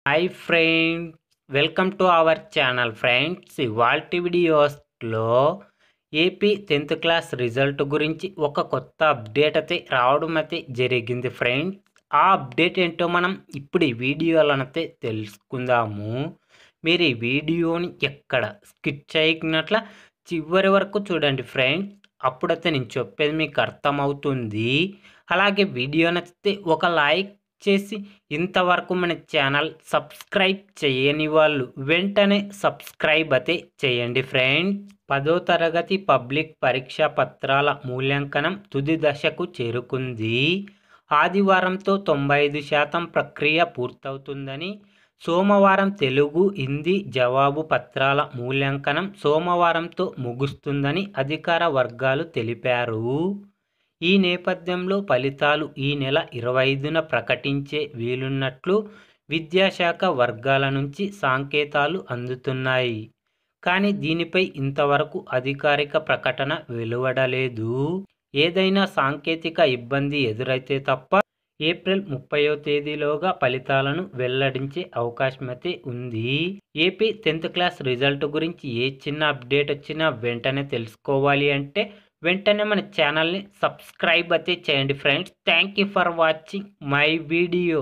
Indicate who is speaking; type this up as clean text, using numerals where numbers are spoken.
Speaker 1: Hi friends, welcome to our channel friends. ఇవాల్టి వీడియోస్లో AP 10th class result గురించి ఒక కొత్త అప్డేట్ అయితే రావడం అయితే జరిగింది ఫ్రెండ్స్. ఆ అప్డేట్ ఏంటో మనం ఇప్పుడు ఈ వీడియోలనైతే తెలుసుకుందాము. మీరు ఈ వీడియోని ఎక్కడ స్కిప్ చేయకున్నట్ల చివరి వరకు చూడండి ఫ్రెండ్స్. అప్పుడైతే నేను చెప్పేది మీకు అర్థమవుతుంది. అలాగే వీడియో నచ్చితే ఒక లైక్ చేసి ఇంతవరకు మన ఛానల్ సబ్స్క్రైబ్ చేయని వాళ్ళు వెంటనే సబ్స్క్రైబ్ అయితే చేయండి ఫ్రెండ్స్. 10వ తరగతి పబ్లిక్ పరీక్షా పత్రాల మూల్యాంకనం తుది దశకు చేరుకుంది. ఆదివారంతో 95% ప్రక్రియ పూర్తవుతుందని, సోమవారం తెలుగు, హిందీ జవాబు పత్రాల మూల్యాంకనం సోమవారంతో ముగుస్తుందని అధికార వర్గాలు తెలిపారు. ఈ నేపథ్యంలో ఫలితాలు ఈ నెల 25న ప్రకటించే వీలున్నట్లు విద్యాశాఖ వర్గాల నుంచి సంకేతాలు అందుతున్నాయి. కానీ దీనిపై ఇంతవరకు అధికారిక ప్రకటన వెలువడలేదు. ఏదైనా సాంకేతిక ఇబ్బంది ఎదురైతే తప్ప ఏప్రిల్ 30వ తేదీలోగా ఫలితాలను వెల్లడించే అవకాశం అయితే ఉంది. ఏపీ 10th క్లాస్ రిజల్ట్ గురించి ఏ చిన్న అప్డేట్ వచ్చినా వెంటనే తెలుసుకోవాలి అంటే వెంటనే మన ఛానల్ని సబ్స్క్రైబ్ అయితే చేయండి friends. Thank you for watching my video.